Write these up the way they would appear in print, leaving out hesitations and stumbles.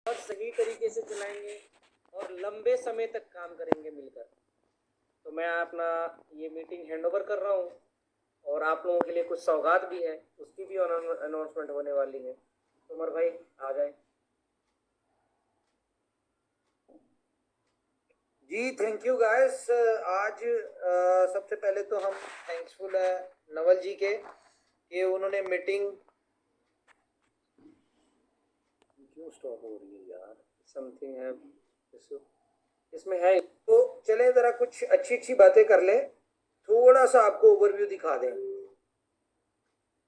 और सही तरीके से चलाएंगे और लंबे समय तक काम करेंगे मिलकर। तो मैं अपना ये मीटिंग हैंडओवर कर रहा हूँ और आप लोगों के लिए कुछ सौगात भी है, उसकी भी अनाउंसमेंट होने वाली है। उमर भाई आ जाए। जी थैंक यू गाइस। आज सबसे पहले तो हम थैंक्सफुल है नवल जी के कि उन्होंने मीटिंग क्यों स्टॉप हो रही है यार, समथिंग है इसमें है। तो चले जरा कुछ अच्छी अच्छी बातें कर लें, थोड़ा सा आपको ओवरव्यू दिखा दें।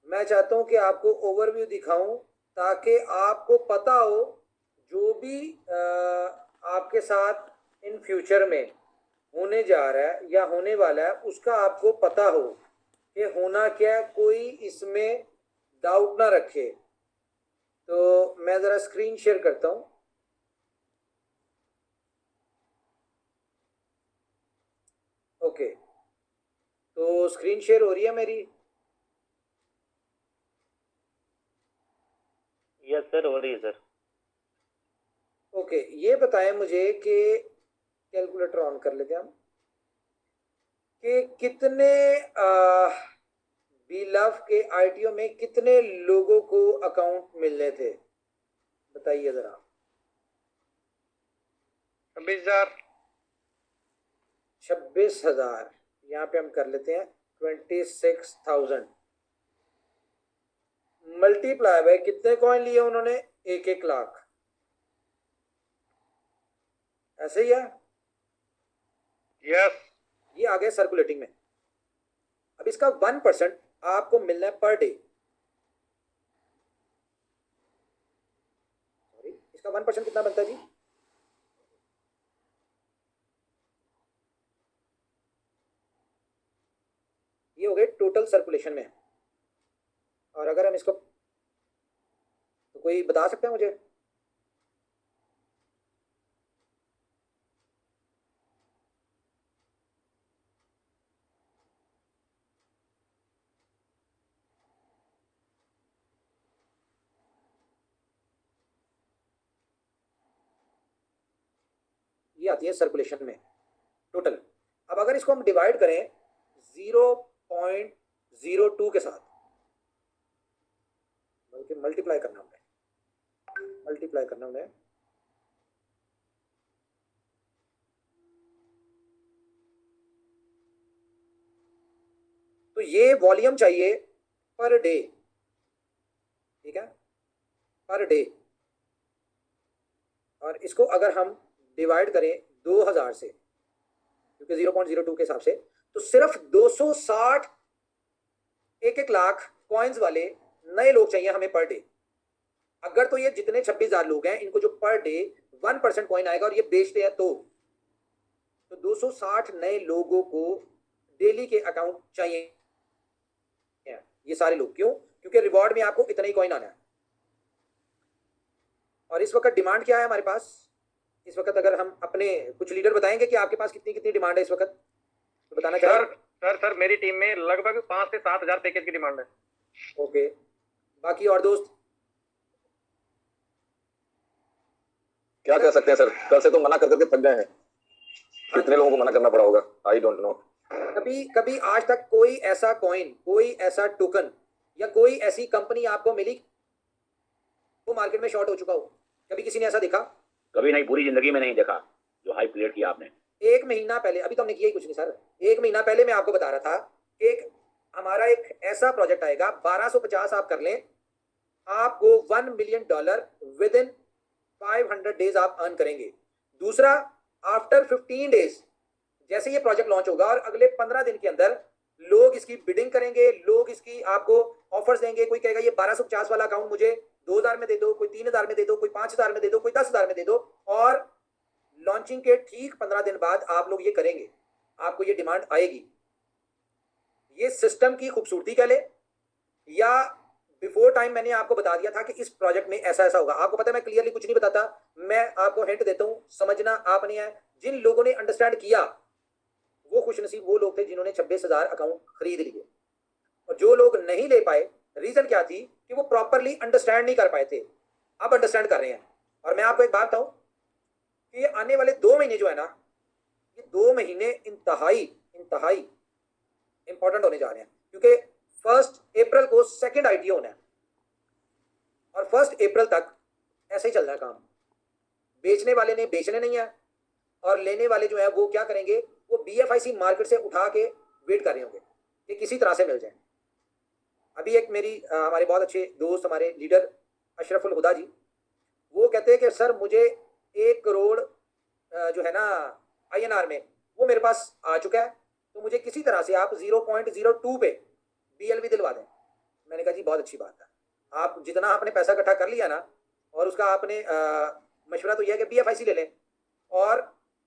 मैं चाहता हूं कि आपको ओवरव्यू दिखाऊं ताकि आपको पता हो जो भी आपके साथ इन फ्यूचर में होने जा रहा है या होने वाला है उसका आपको पता हो कि होना क्या है, कोई इसमें डाउट ना रखे। तो मैं ज़रा स्क्रीन शेयर करता हूं। ओके, तो स्क्रीन शेयर हो रही है मेरी? यस सर, हो रही है सर। ओके, ये बताएं मुझे कि कैलकुलेटर ऑन कर लेते हैं हम कि कितने बीलव के आईटीओ में कितने लोगों को अकाउंट मिलने थे, बताइए जरा। 26,000। 26,000 यहाँ पे हम कर लेते हैं 26,000 मल्टीप्लाई बाय कितने कॉइन लिए उन्होंने? 1-1 लाख, ऐसे ही है। यस। ये आ गया सर्कुलेटिंग में। अब इसका 1% आपको मिलना है पर डे। सॉरी, इसका 1% कितना बनता है जी? ये हो गए टोटल सर्कुलेशन में। और अगर हम इसको, तो कोई बता सकता है मुझे? ये आती है सर्कुलेशन में टोटल। अब अगर इसको हम डिवाइड करें 0.02 के साथ, बल्कि मल्टीप्लाई करना हमने तो ये वॉल्यूम चाहिए पर डे, ठीक है, पर डे। और इसको अगर हम डिवाइड करें 2000 से, क्योंकि 0.02 के हिसाब से, तो सिर्फ 260 1-1 लाख कॉइन्स वाले नए लोग चाहिए हमें पर डे। अगर तो ये जितने 26,000 लोग हैं इनको जो पर डे 1% कॉइन आएगा और ये बेचते हैं तो 260 नए लोगों को डेली के अकाउंट चाहिए। ये सारे लोग क्यों? क्योंकि रिवॉर्ड में आपको इतना ही कॉइन आना है। और इस वक्त डिमांड क्या है हमारे पास? इस वक्त अगर हम अपने कुछ लीडर बताएंगे कि आपके पास कितनी कितनी डिमांड है इस वक्त, तो बताना चाहिए। सर मेरी टीम में लगभग 5 से 7,000 पैकेज की डिमांड है। ओके, बाकी और दोस्त क्या कह सकते हैं सर, कल से तो मना कर करके थक गए हैं। कितने लोगों को मना करना पड़ा होगा, आई डोंट नो। कभी कभी आज तक कोई ऐसा कॉइन, कोई ऐसा टोकन या कोई ऐसी कंपनी आपको मिली वो मार्केट में शॉर्ट हो चुका हो? कभी किसी ने ऐसा देखा? कभी नहीं, पूरी जिंदगी में नहीं देखा जो हाई क्रिएट किया आपने। 1 महीना पहले, अभी तो हमने किया ही कुछ नहीं सर, 1 महीना पहले मैं आपको बता रहा था कि हमारा एक ऐसा प्रोजेक्ट आएगा 1250 आप कर लें, आपको $1 मिलियन विद इन 500 डेज आप अर्न करेंगे। दूसरा, आफ्टर 15 डेज जैसे ये प्रोजेक्ट लॉन्च होगा और अगले 15 दिन के अंदर लोग इसकी बिडिंग करेंगे, लोग इसकी आपको ऑफर्स देंगे। कोई कहेगा ये 1250 वाला अकाउंट मुझे 2000 में दे दो, कोई 3000 में दे दो, कोई 5000 में दे दो, कोई 10,000 में दे दो। और लॉन्चिंग के ठीक 15 दिन बाद आप लोग ये करेंगे, आपको ये डिमांड आएगी। ये सिस्टम की खूबसूरती कह ले या बिफोर टाइम मैंने आपको बता दिया था कि इस प्रोजेक्ट में ऐसा ऐसा होगा। आपको पता है मैं क्लियरली कुछ नहीं बताता, मैं आपको हिंट देता हूं, समझना आपने है। जिन लोगों ने अंडरस्टैंड किया वो खुशनसीब वो लोग थे जिन्होंने 26,000 अकाउंट खरीद लिए। और जो लोग नहीं ले पाए, रीजन क्या थी कि वो प्रॉपरली अंडरस्टैंड नहीं कर पाए थे। अब अंडरस्टैंड कर रहे हैं। और मैं आपको एक बात बताऊं कि ये आने वाले 2 महीने जो है ना, ये 2 महीने इंतहाई इंतहाई इंपॉर्टेंट होने जा रहे हैं, क्योंकि 1 अप्रैल को सेकंड आईटीओ होना है और 1 अप्रैल तक ऐसे ही चल रहा है काम। बेचने वाले ने बेचने नहीं है और लेने वाले जो है वो क्या करेंगे, वो बीएफआईसी मार्केट से उठा के वेट कर रहे होंगे कि किसी तरह से मिल जाए। अभी एक मेरी हमारे बहुत अच्छे दोस्त, हमारे लीडर अशरफुल हुदा जी, वो कहते हैं कि सर मुझे 1 करोड़ जो है ना आईएनआर में वो मेरे पास आ चुका है, तो मुझे किसी तरह से आप 0.02 पे बीएलवी दिलवा दें। मैंने कहा जी बहुत अच्छी बात है, आप जितना आपने पैसा इकट्ठा कर लिया ना, और उसका आपने मशवरा तो यह है कि बीएफआईसी ले लें, और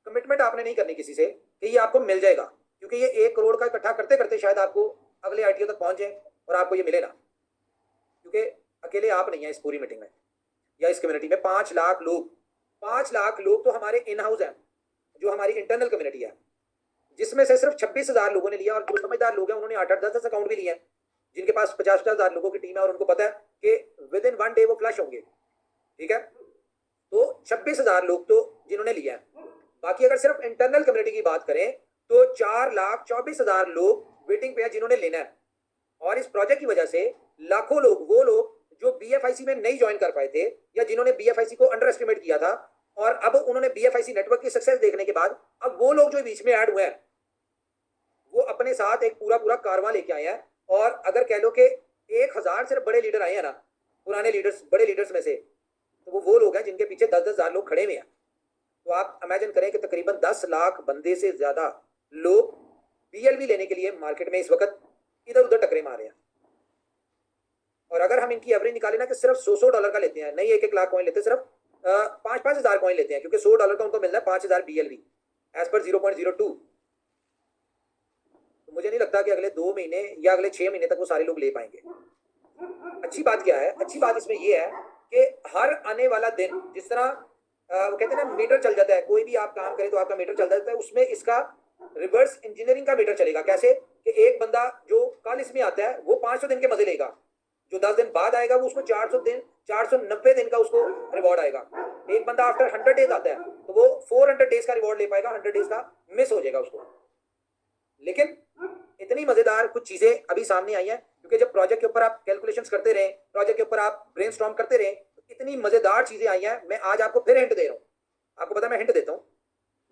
कमिटमेंट आपने नहीं करनी किसी से कि ये आपको मिल जाएगा, क्योंकि ये 1 करोड़ का इकट्ठा करते करते शायद आपको अगले आईटीओ तक पहुंच जाए और आपको ये मिले ना, क्योंकि अकेले आप नहीं है इस पूरी मीटिंग में या इस कम्युनिटी में। 5 लाख लोग, 5 लाख लोग तो हमारे इन हाउस हैं, जो हमारी इंटरनल कम्युनिटी है, जिसमें से सिर्फ 26,000 लोगों ने लिया, और जो समझदार लोग हैं उन्होंने 8-8, 10-10 अकाउंट भी लिए हैं, जिनके पास 50,000 लोगों की टीम है और उनको पता है कि विद इन 1 डे वो फ्लश होंगे। ठीक है, तो 26,000 लोग तो जिन्होंने लिया है। बाकी अगर सिर्फ इंटरनल कम्युनिटी की बात करें तो 4,24,000 लोग वेटिंग पे है जिन्होंने लेना है। और इस प्रोजेक्ट की वजह से लाखों लोग, वो लोग जो बीएफआईसी में नहीं ज्वाइन कर पाए थे या जिन्होंने बीएफआईसी को अंडर एस्टिमेट किया था, और अब उन्होंने बीएफआईसी नेटवर्क की सक्सेस देखने के बाद अब वो लोग जो बीच में ऐड हुए हैं वो अपने साथ एक पूरा पूरा कारवां लेके आए हैं। और अगर कह लो कि 1,000 सिर्फ बड़े लीडर आए हैं ना, पुराने लीडर्स, बड़े लीडर्स में से, तो वो लोग हैं जिनके पीछे 10-10 हजार लोग खड़े हुए हैं। तो आप इमेजिन करें कि तकरीबन 10 लाख बंदे से ज्यादा लोग बीएलवी लेने के लिए मार्केट में इस वक्त इधर उधर टकरे मार रहे हैं। और अगर हम इनकी एवरेज निकालें ना कि सिर्फ $100 का लेते हैं, नहीं 1-1 लाख कॉइन लेते, सिर्फ 5-5 हजार कॉइन लेते हैं, क्योंकि $100 का उनको मिल रहा है 5,000 बीएलवी एज पर 0.02। तो मुझे नहीं लगता कि अगले 2 महीने या अगले 6 महीने तक वो सारे लोग ले पाएंगे। अच्छी बात क्या है, अच्छी बात इसमें यह है कि हर आने वाला दिन, जिस तरह वो कहते हैं ना मीटर चल जाता है, कोई भी आप काम करें तो आपका मीटर चल जाता है, उसमें इसका रिवर्स इंजीनियरिंग का मीटर चलेगा। कैसे कि एक बंदा जो कल इसमें आता है वो 500 दिन के मजे लेगा, जो 10 दिन बाद आएगा वो उसको 490 दिन का उसको रिवॉर्ड आएगा। एक बंदा आफ्टर 100 डेज आता है तो वो 400 डेज का रिवॉर्ड ले पाएगा, 100 डेज का मिस हो जाएगा उसको। लेकिन इतनी मजेदार कुछ चीजें अभी सामने आई हैं, क्योंकि जब प्रोजेक्ट के ऊपर आप कैलकुलेशंस करते रहे, प्रोजेक्ट के ऊपर आप ब्रेनस्टॉर्म करते रहे, तो इतनी मजेदार चीजें आई हैं। मैं आज आपको फिर हिंट दे रहा हूं, आपको पता है मैं हिंट देता हूं,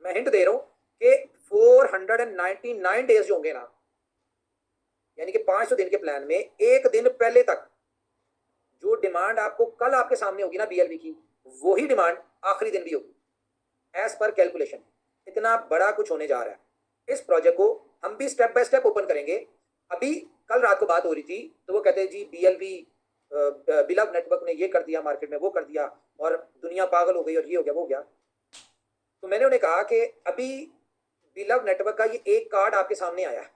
मैं हिंट दे रहा हूं कि 499 डेज जो होंगे ना, यानी कि 500 दिन के प्लान में एक दिन पहले तक जो डिमांड आपको कल आपके सामने होगी ना बीएलवी की, वही डिमांड आखिरी दिन भी होगी एज पर कैलकुलेशन। इतना बड़ा कुछ होने जा रहा है। इस प्रोजेक्ट को हम भी स्टेप बाय स्टेप ओपन करेंगे। अभी कल रात को बात हो रही थी तो वो कहते हैं जी बीएलवी बिलव नेटवर्क ने ये कर दिया, मार्केट में वो कर दिया, और दुनिया पागल हो गई और ये हो गया वो हो गया। तो मैंने उन्हें कहा कि अभी बिलव नेटवर्क का ये एक कार्ड आपके सामने आया है,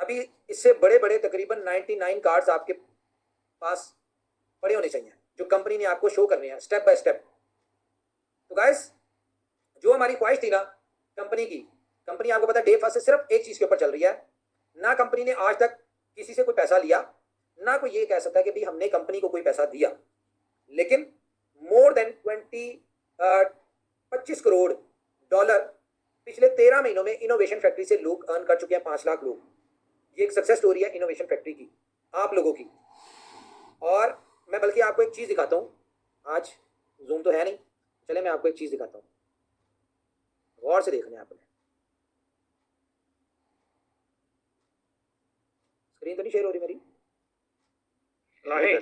अभी इससे बड़े बड़े तकरीबन 99 कार्ड्स आपके पास पड़े होने चाहिए जो कंपनी ने आपको शो करने हैं स्टेप बाय स्टेप। तो गाइस, जो हमारी ख्वाहिश थी ना कंपनी की, कंपनी आपको पता है डे फर्स्ट से सिर्फ एक चीज के ऊपर चल रही है। ना कंपनी ने आज तक किसी से कोई पैसा लिया, ना कोई ये कह सकता है कि भाई हमने कंपनी को कोई पैसा दिया, लेकिन मोर देन 25 करोड़ डॉलर पिछले 13 महीनों में इनोवेशन फैक्ट्री से लोग अर्न कर चुके हैं, 5 लाख लोग। ये एक सक्सेस स्टोरी है इनोवेशन फैक्ट्री की, आप लोगों की। और मैं बल्कि आपको एक चीज दिखाता हूँ, आज जूम तो है नहीं, चले मैं आपको एक चीज दिखाता हूँ, गौर से देखना है आपने। स्क्रीन तो नहीं शेयर हो रही मेरी? नहीं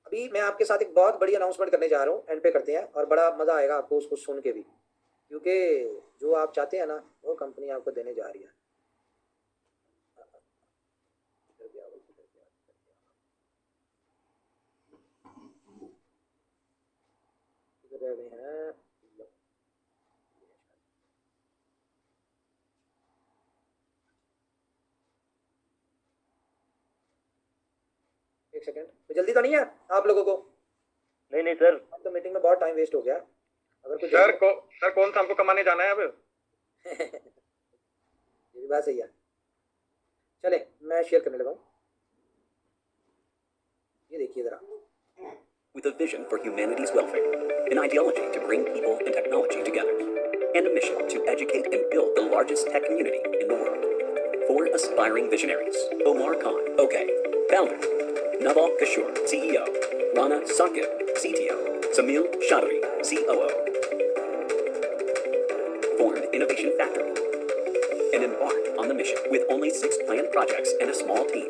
अभी मैं आपके साथ एक बहुत बड़ी अनाउंसमेंट करने जा रहा हूँ, एंड पे करते हैं, और बड़ा मजा आएगा आपको उसको सुन के भी, क्योंकि जो आप चाहते हैं ना वो कंपनी आपको देने जा रही है। रह गए हैं एक सेकंड, तो जल्दी तो नहीं है आप लोगों को? नहीं नहीं सर, अब तो मीटिंग में बहुत टाइम वेस्ट हो गया। अगर कुछ सर कौन सा हमको कमाने जाना है अब? ये भी बात सही है। चले मैं शेयर करने लगा हूँ, ये देखिए जरा। With a vision for humanity's welfare, an ideology to bring people and technology together, and a mission to educate and build the largest tech community in the world. 4 aspiring visionaries: Omar Khan, OK, founder; Naval Kishore, CEO; Rana Sakib, CTO; Samil Shadri, COO. Formed Innovation Factory and embarked on the mission with only 6 planned projects and a small team.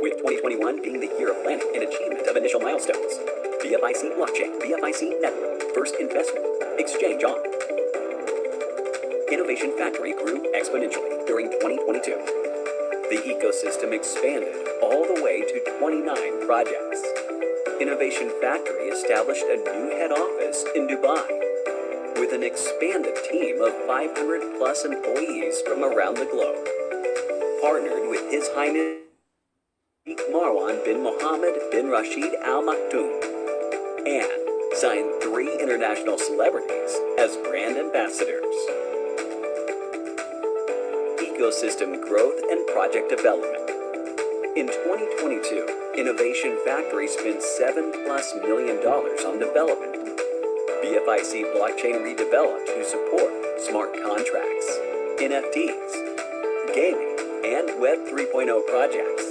With 2021 being the year of planning and achievement of initial milestones. BFIC Blockchain, BFIC Network, first investment, exchange on. Innovation Factory grew exponentially during 2022. The ecosystem expanded all the way to 29 projects. Innovation Factory established a new head office in Dubai with an expanded team of 500 plus employees from around the globe. Partnered with His Highness Sheikh Marwan bin Mohammed bin Rashid Al Maktoum, and signed 3 international celebrities as brand ambassadors. Ecosystem growth and project development. In 2022, Innovation Factory spent $7+ million on development. BFIC Blockchain redeveloped to support smart contracts, NFTs, gaming, and Web 3.0 projects.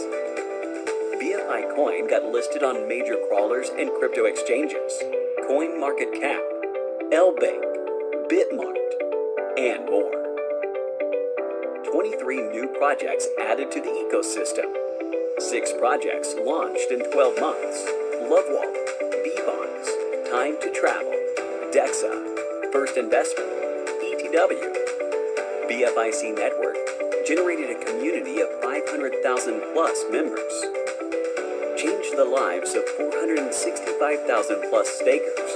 BFI Coin got listed on major crawlers and crypto exchanges, CoinMarketCap, LBank, Bitmart, and more. 23 new projects added to the ecosystem. 6 projects launched in 12 months. LoveWallet, B-Bonds, Time to Travel, DEXA, First Investment, ETW. BFIC Network generated a community of 500,000 plus members. Changed the lives of 465,000 plus stakers,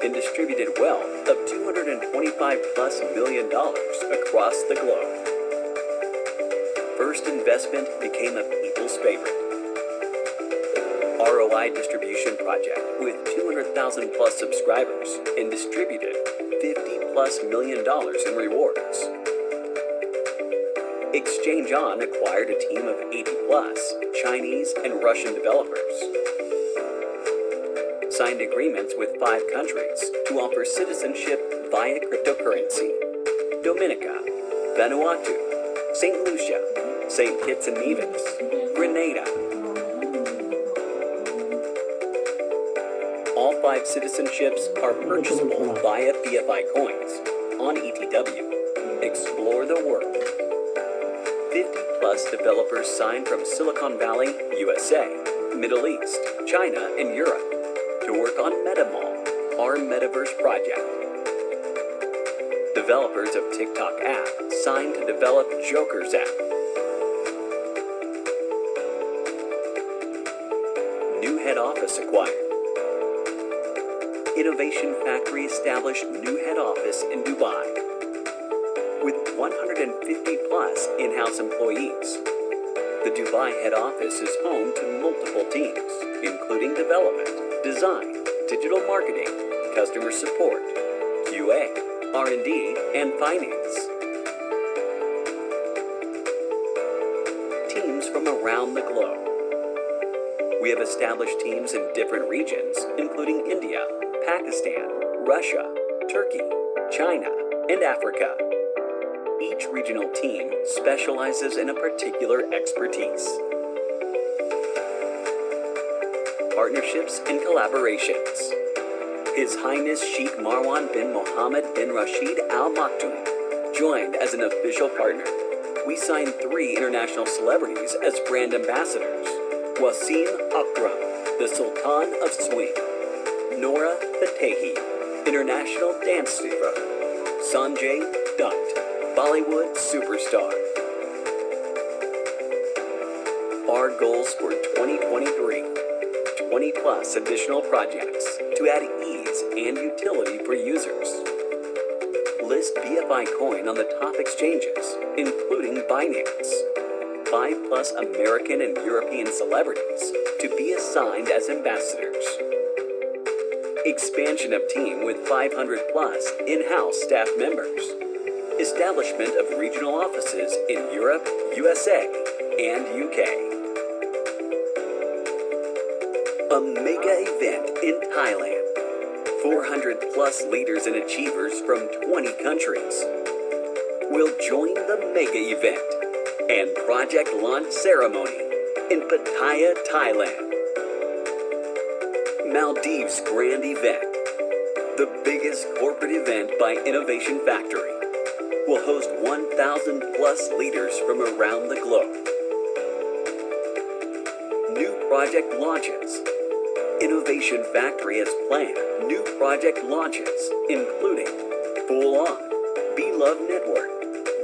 and distributed wealth of $225+ million across the globe. First Investment became a people's favorite. ROI distribution project with 200,000 plus subscribers and distributed $50+ million in rewards. Exchange On acquired a team of 80+ Chinese and Russian developers. Signed agreements with 5 countries to offer citizenship via cryptocurrency: Dominica, Vanuatu, St. Lucia, St. Kitts and Nevis, Grenada. All 5 citizenships are purchasable via BFI coins on ETW. Explore the world. 50+ developers signed from Silicon Valley, USA, Middle East, China, and Europe to work on MetaMall, our metaverse project. Developers of TikTok app signed to develop Joker's app. New head office acquired. Innovation Factory established new head office in Dubai. With 150+ in-house employees, the Dubai head office is home to multiple teams, including development, design, digital marketing, customer support, QA, R&D, and finance. Teams from around the globe. We have established teams in different regions, including India, Pakistan, Russia, Turkey, China, and Africa. Each regional team specializes in a particular expertise. Partnerships and collaborations. His Highness Sheikh Marwan bin Mohammed bin Rashid Al Maktoum joined as an official partner. We signed 3 international celebrities as brand ambassadors: Wasim Akram, the Sultan of Swing; Nora Fatehi, international dance super; Sanjay Dutt, Bollywood superstar. Our goals for 2023: 20+ additional projects to add ease and utility for users. List BFI Coin on the top exchanges, including Binance. 5+ American and European celebrities to be assigned as ambassadors. Expansion of team with 500+ in-house staff members. establishment of regional offices in Europe, USA, and UK. A mega event in Thailand. 400 plus leaders and achievers from 20 countries will join the mega event and project launch ceremony in Pattaya, Thailand. Maldives Grand Event, the biggest corporate event by Innovation Factory, will host 1,000 plus leaders from around the globe. New project launches. Innovation Factory has planned new project launches, including Full On, B-Love Network,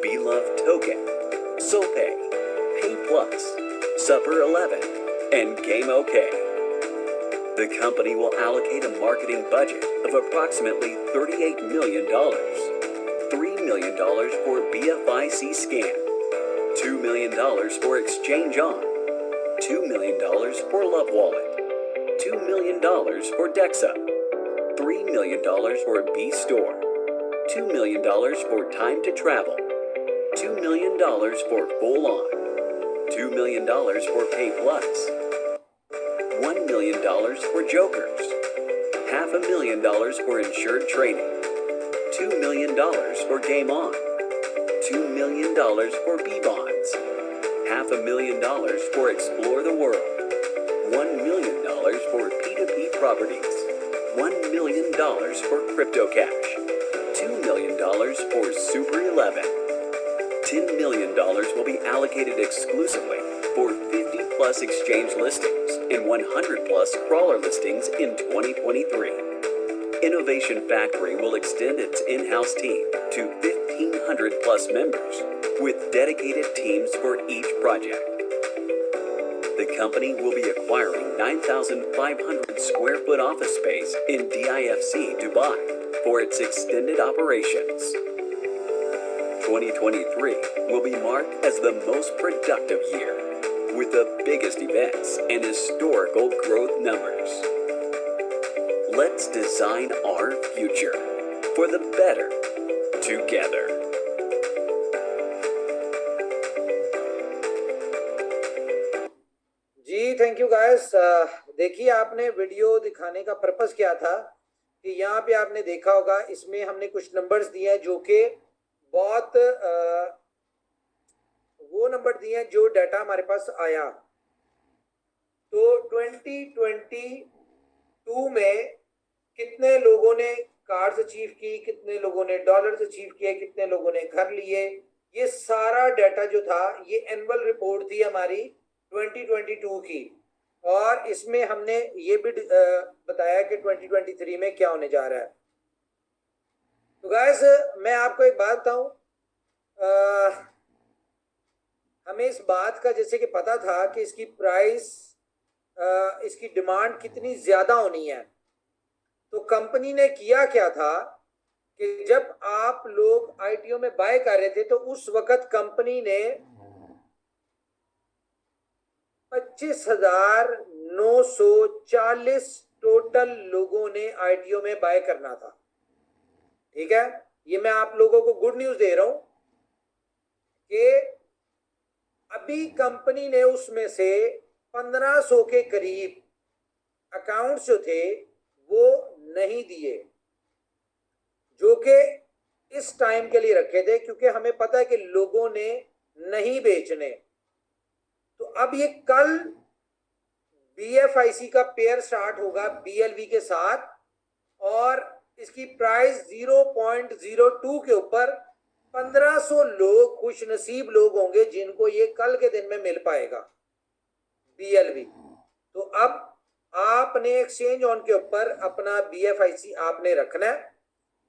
B-Love Token, SoPay, Pay Plus, Supper 11, and Game OK. The company will allocate a marketing budget of approximately $38 million, $3 million for BFIC Scan, $2 million for Exchange On, $2 million for Love Wallet, $2 million for Dexa, $3 million for B Store, $2 million for Time to Travel, $2 million for Full On, $2 million for Pay Plus, $1 million for Jokers, $500,000 for Insured Training, $2 million for Game On, $2 million for B-Bonds, $500,000 for Explore the World, $1 million for P2P Properties, $1 million for CryptoCash, $2 million for Super 11. $10 million will be allocated exclusively for 50 plus exchange listings and 100 plus crawler listings in 2023. Innovation Factory will extend its in-house team to 1,500 plus members with dedicated teams for each project. The company will be acquiring 9,500 square foot office space in DIFC, Dubai for its extended operations. 2023 will be marked as the most productive year, with the biggest events and historical growth numbers. Let's design our future for the better together. जी thank you guys. देखिए आपने video दिखाने का purpose क्या था कि यहाँ पे आपने देखा होगा इसमें हमने कुछ नंबर्स दिए हैं जो कि बहुत वो नंबर दिए हैं जो डाटा हमारे पास आया। तो 2022 में कितने लोगों ने कार्ड्स अचीव की, कितने लोगों ने डॉलर्स अचीव किए, कितने लोगों ने घर लिए, ये सारा डाटा जो था ये एनुअल रिपोर्ट थी हमारी 2022 की। और इसमें हमने ये भी बताया कि 2023 में क्या होने जा रहा है। तो गाइस मैं आपको एक बात बताऊं, हमें इस बात का जैसे कि पता था कि इसकी प्राइस इसकी डिमांड कितनी ज़्यादा होनी है। तो कंपनी ने किया क्या था कि जब आप लोग आईटीओ में बाय कर रहे थे तो उस वक्त कंपनी ने 25,940 टोटल लोगों ने आईटीओ में बाय करना था। ठीक है, ये मैं आप लोगों को गुड न्यूज़ दे रहा हूं कि अभी कंपनी ने उसमें से 1500 के करीब अकाउंट्स जो थे वो नहीं दिए, जो कि इस टाइम के लिए रखे थे, क्योंकि हमें पता है कि लोगों ने नहीं बेचने। तो अब ये कल बीएफआईसी का पेयर स्टार्ट होगा बीएलवी के साथ और इसकी प्राइस 0.02 के ऊपर 1500 लोग खुश नसीब लोग होंगे जिनको ये कल के दिन में मिल पाएगा बीएलवी। तो अब आपने एक्सचेंज ऑन के ऊपर अपना बीएफआईसी आपने रखना है।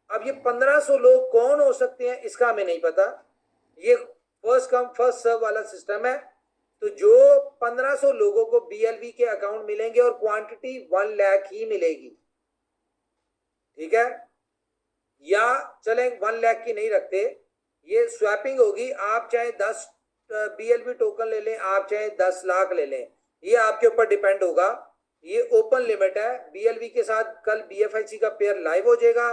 अब ये 1500 लोग कौन हो सकते हैं इसका हमें नहीं पता, ये फर्स्ट कम फर्स्ट सर्व वाला सिस्टम है। तो जो 1500 लोगों को बीएलवी के अकाउंट मिलेंगे और क्वांटिटी 1 लाख ही मिलेगी। ठीक है, या चलें 1 लाख की नहीं रखते, ये स्वैपिंग होगी। आप चाहे 10 बीएलवी टोकन ले लें, आप चाहे 10 लाख ले लें, ये आपके ऊपर डिपेंड होगा। ये ओपन लिमिट है। बीएलवी के साथ कल बीएफआईसी का पेयर लाइव हो जाएगा।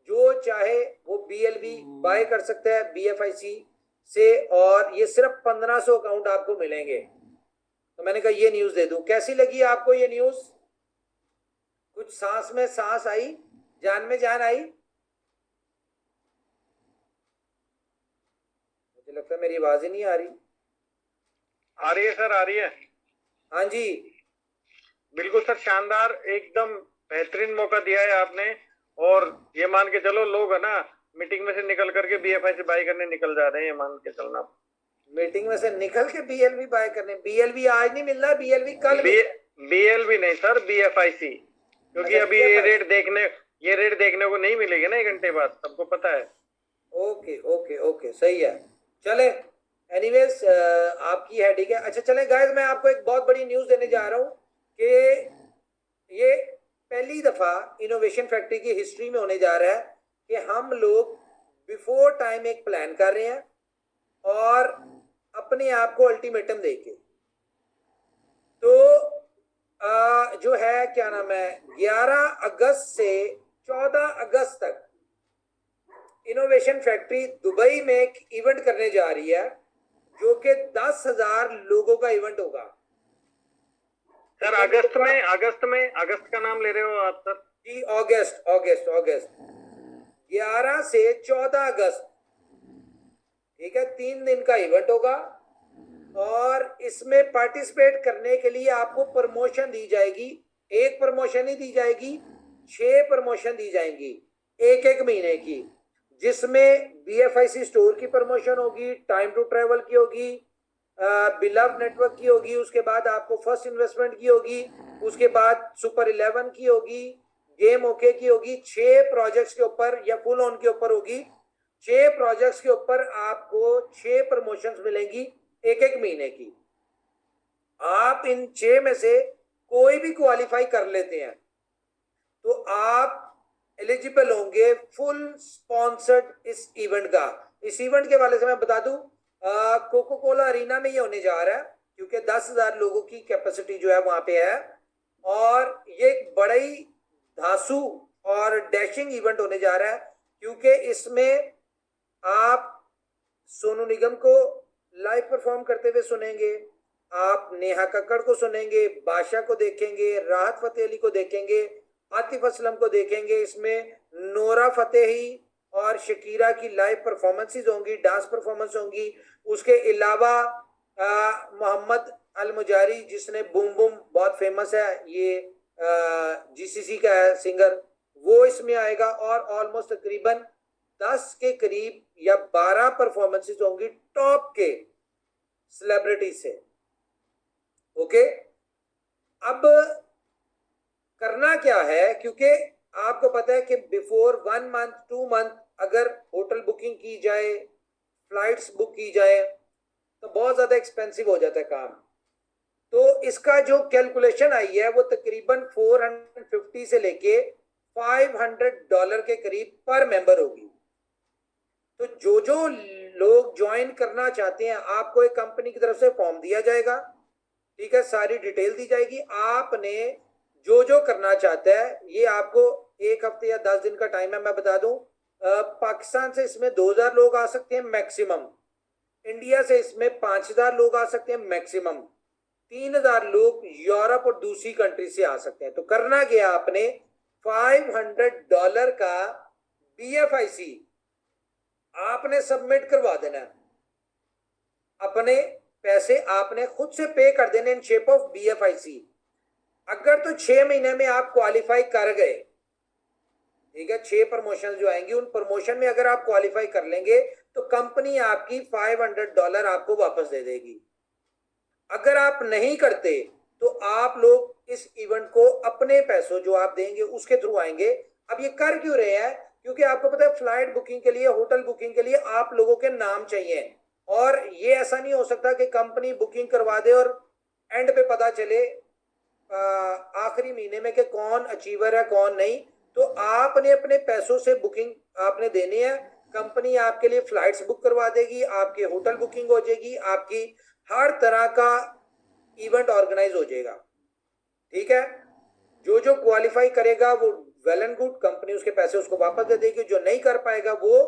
जो चाहे वो BLV बाय कर सकता है BFIC से, और ये सिर्फ 1500 अकाउंट आपको मिलेंगे। तो मैंने कहा ये न्यूज दे दूं। कैसी लगी आपको ये न्यूज? कुछ सांस में सांस आई, जान में जान आई? मुझे लगता है मेरी आवाज ही नहीं आ रही। आ रही है सर, आ रही है। हाँ जी, बिल्कुल सर, शानदार, एकदम बेहतरीन मौका दिया है आपने। और ये मान के चलो, लोग है ना मीटिंग में से निकल करके BFI से बाई करने निकल जा रहे हैं, ये मान के चलना। मीटिंग में से निकल के BLV बाय करने। BLV आज नहीं मिल रहा, BLV कल BLV नहीं सर, BFIC, क्योंकि अच्छा, अभी ये रेट देखने को नहीं मिलेगी ना 1 घंटे बाद, सबको पता है। ओके ओके ओके, सही है। चले, एनीवेज आपकी है, ठीक है। अच्छा चले गाइस, मैं आपको एक बहुत बड़ी न्यूज़ देने जा रहा हूँ कि ये पहली दफ़ा इनोवेशन फैक्ट्री की हिस्ट्री में होने जा रहा है कि हम लोग बिफोर टाइम एक प्लान कर रहे हैं और अपने आप को अल्टीमेटम देके। तो जो है क्या नाम है, 11 अगस्त से 14 अगस्त तक इनोवेशन फैक्ट्री दुबई में एक इवेंट करने जा रही है, जो कि 10,000 लोगों का इवेंट होगा। सर अगस्त का नाम ले रहे हो आप सर? जी, अगस्त 11 से 14 अगस्त, ठीक है, 3 दिन का इवेंट होगा। और इसमें पार्टिसिपेट करने के लिए आपको प्रमोशन दी जाएगी। एक प्रमोशन ही दी जाएगी, 6 प्रमोशन दी जाएंगी 1-1 महीने की, जिसमें BFIC स्टोर की प्रमोशन होगी, टाइम टू ट्रेवल की होगी, बिलव नेटवर्क की होगी, उसके बाद आपको फर्स्ट इन्वेस्टमेंट की होगी, उसके बाद सुपर 11 की होगी, गेम ओके की होगी। 6 प्रोजेक्ट्स के ऊपर या फुल ऑन के ऊपर होगी। 6 प्रोजेक्ट्स के ऊपर आपको 6 प्रमोशंस मिलेंगी 1-1 महीने की। आप इन 6 में से कोई भी क्वालिफाई कर लेते हैं तो आप एलिजिबल होंगे फुल स्पॉन्सर्ड इस इवेंट का। इस इवेंट के वाले से मैं बता दूं, कोको कोला अरीना में ये होने जा रहा है, क्योंकि 10,000 लोगों की कैपेसिटी जो है वहां पे है। और ये एक बड़ा ही धांसू और डैशिंग इवेंट होने जा रहा है, क्योंकि इसमें आप सोनू निगम को लाइव परफॉर्म करते हुए सुनेंगे, आप नेहा कक्कड़ को सुनेंगे, बादशाह को देखेंगे, राहत फतेह अली को देखेंगे, आतिफ असलम को देखेंगे। इसमें नोरा फतेही और शकीरा की लाइव परफॉर्मेंसेज होंगी, डांस परफॉर्मेंस होंगी। उसके अलावा मोहम्मद अल मुजारी, जिसने बूम बूम बहुत फेमस है, ये GCC का है सिंगर, वो इसमें आएगा। और ऑलमोस्ट तकरीबन 10 के करीब या 12 परफॉर्मेंसेज होंगी टॉप के सेलिब्रिटी से। ओके, अब करना क्या है, क्योंकि आपको पता है कि बिफोर 1 मंथ 2 मंथ अगर होटल बुकिंग की जाए, फ्लाइट्स बुक की जाए, तो बहुत ज्यादा एक्सपेंसिव हो जाता है काम। तो इसका जो कैलकुलेशन आई है वो तकरीबन 450 से लेके $500 के करीब पर मेंबर होगी। तो जो लोग ज्वाइन करना चाहते हैं, आपको एक कंपनी की तरफ से फॉर्म दिया जाएगा, ठीक है, सारी डिटेल दी जाएगी। आपने जो करना चाहता है, ये आपको 1 हफ्ते या 10 दिन का टाइम है। मैं बता दूं, पाकिस्तान से इसमें 2,000 लोग आ सकते हैं मैक्सिमम, इंडिया से इसमें 5,000 लोग आ सकते हैं मैक्सिमम, 3,000 लोग यूरोप और दूसरी कंट्री से आ सकते हैं। तो करना क्या, आपने $500 का BFIC आपने सबमिट करवा देना है। अपने पैसे आपने खुद से पे कर देने इन शेप ऑफ BFIC। अगर तो 6 महीने में आप क्वालिफाई कर गए, ठीक है, 6 प्रमोशन जो आएंगी, उन प्रमोशन में अगर आप क्वालिफाई कर लेंगे तो कंपनी आपकी $500 आपको वापस दे देगी। अगर आप नहीं करते तो आप लोग इस इवेंट को अपने पैसों जो आप देंगे उसके थ्रू आएंगे। अब ये कर क्यों रहे हैं, क्योंकि आपको पता है फ्लाइट बुकिंग के लिए, होटल बुकिंग के लिए आप लोगों के नाम चाहिए। और ये ऐसा नहीं हो सकता कि कंपनी बुकिंग करवा दे और एंड पे पता चले आखिरी महीने में कि कौन अचीवर है कौन नहीं। तो आपने अपने पैसों से बुकिंग आपने देनी है। कंपनी आपके लिए फ्लाइट्स बुक करवा देगी, आपके होटल बुकिंग हो जाएगी, आपकी हर तरह का इवेंट ऑर्गेनाइज हो जाएगा, ठीक है। जो क्वालिफाई करेगा वो वेल एंड गुड, कंपनी उसके पैसे उसको वापस दे देगी। जो नहीं कर पाएगा वो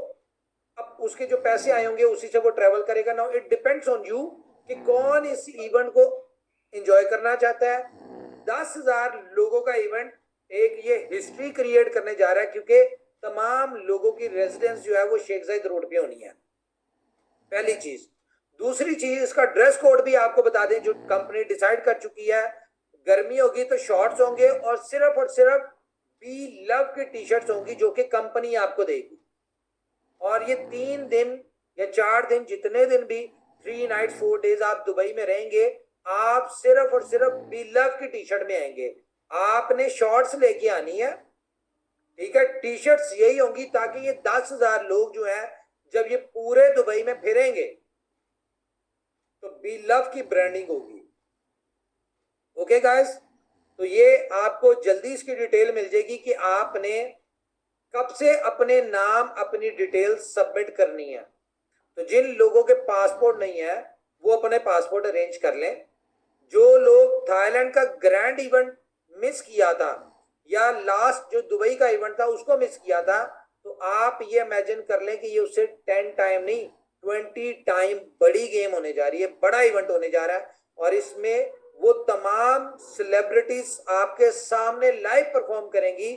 अब उसके जो पैसे आए होंगे उसी से वो ट्रेवल करेगा। Now it depends on you कि कौन इस इवेंट को एंजॉय करना चाहता है। 10,000 लोगों का इवेंट एक ये हिस्ट्री क्रिएट करने जा रहा है, क्योंकि तमाम लोगों की रेजिडेंस जो है वो शेख जायद रोड पे होनी है, पहली चीज। दूसरी चीज, इसका ड्रेस कोड भी आपको बता दें, जो कंपनी डिसाइड कर चुकी है। गर्मी होगी तो शॉर्ट्स होंगे और सिर्फ बी लव की टी शर्ट्स होंगी जो कि कंपनी आपको देगी। और ये 3 दिन या 4 दिन, जितने दिन भी 3 नाइट 4 डेज आप दुबई में रहेंगे, आप सिर्फ बी लव की टी शर्ट में आएंगे। आपने शॉर्ट्स लेके आनी है, ठीक है, टी शर्ट्स यही होंगी, ताकि ये 10,000 लोग जो है जब ये पूरे दुबई में फिरेंगे तो बी लव की ब्रांडिंग होगी। ओके गाइस, तो ये आपको जल्दी इसकी डिटेल मिल जाएगी कि आपने कब से अपने नाम, अपनी डिटेल सबमिट करनी है। तो जिन लोगों के पासपोर्ट नहीं है वो अपने पासपोर्ट अरेंज कर लें। जो लोग थाईलैंड का ग्रैंड इवेंट मिस किया था या लास्ट जो दुबई का इवेंट था उसको मिस किया था, तो आप ये इमेजिन कर लें कि ये उससे 10 टाइम नहीं 20 टाइम बड़ी गेम होने जा रही है, बड़ा इवेंट होने जा रहा है। और इसमें वो तमाम सेलिब्रिटीज आपके सामने लाइव परफॉर्म करेंगी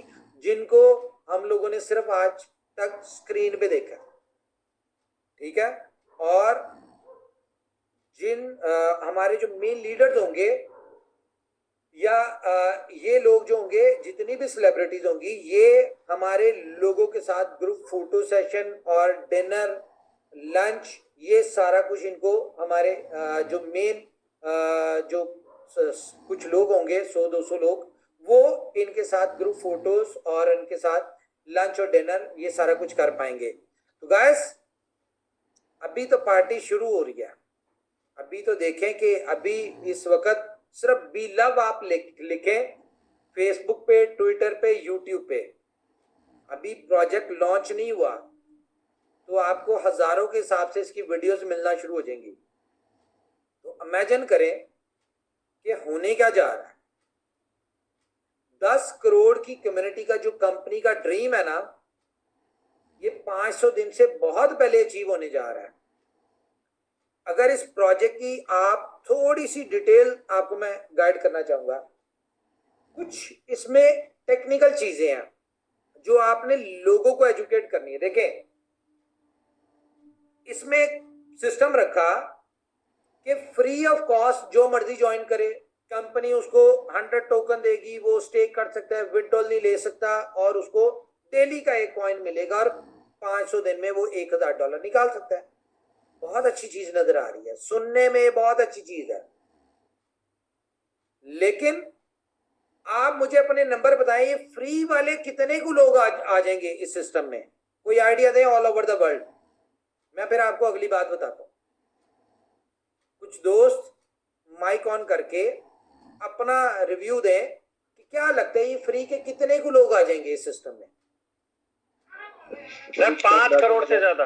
जिनको हम लोगों ने सिर्फ आज तक स्क्रीन पे देखा, ठीक है। और जिन हमारे जो मेन लीडर्स होंगे या ये लोग जो होंगे, जितनी भी सेलिब्रिटीज होंगी, ये हमारे लोगों के साथ ग्रुप फोटो सेशन और डिनर, लंच, ये सारा कुछ इनको हमारे जो मेन जो कुछ लोग होंगे 100-200 लोग, वो इनके साथ ग्रुप फोटोज और इनके साथ लंच और डिनर ये सारा कुछ कर पाएंगे। तो गाइस, अभी तो पार्टी शुरू हो रही है। अभी तो देखें कि अभी इस वक्त सिर्फ बी लव आप लिखें फेसबुक पे, ट्विटर पे, यूट्यूब पे। अभी प्रोजेक्ट लॉन्च नहीं हुआ तो आपको हजारों के हिसाब से इसकी वीडियोस मिलना शुरू हो जाएंगी। तो इमेजिन करें कि होने क्या जा रहा है। 10 करोड़ की कम्युनिटी का जो कंपनी का ड्रीम है ना, ये 500 दिन से बहुत पहले अचीव होने जा रहा है। अगर इस प्रोजेक्ट की आप थोड़ी सी डिटेल आपको मैं गाइड करना चाहूंगा। कुछ इसमें टेक्निकल चीजें हैं जो आपने लोगों को एजुकेट करनी है। देखें, इसमें सिस्टम रखा कि फ्री ऑफ कॉस्ट जो मर्जी ज्वाइन करे, कंपनी उसको 100 टोकन देगी, वो स्टेक कर सकता है, विड्रॉल नहीं ले सकता, और उसको डेली का एक कॉइन मिलेगा और 500 दिन में वो $1,000 निकाल सकता है। बहुत अच्छी चीज नजर आ रही है, सुनने में बहुत अच्छी चीज है। लेकिन आप मुझे अपने नंबर बताएं, ये फ्री वाले कितने को लोग आ जाएंगे इस सिस्टम में? कोई आइडिया दें ऑल ओवर द वर्ल्ड। मैं फिर आपको अगली बात बताता हूं। कुछ दोस्त माइक ऑन करके अपना रिव्यू दें कि क्या लगता है ये फ्री के कितने को लोग आ जाएंगे इस सिस्टम में? सर 5 करोड़ से ज्यादा।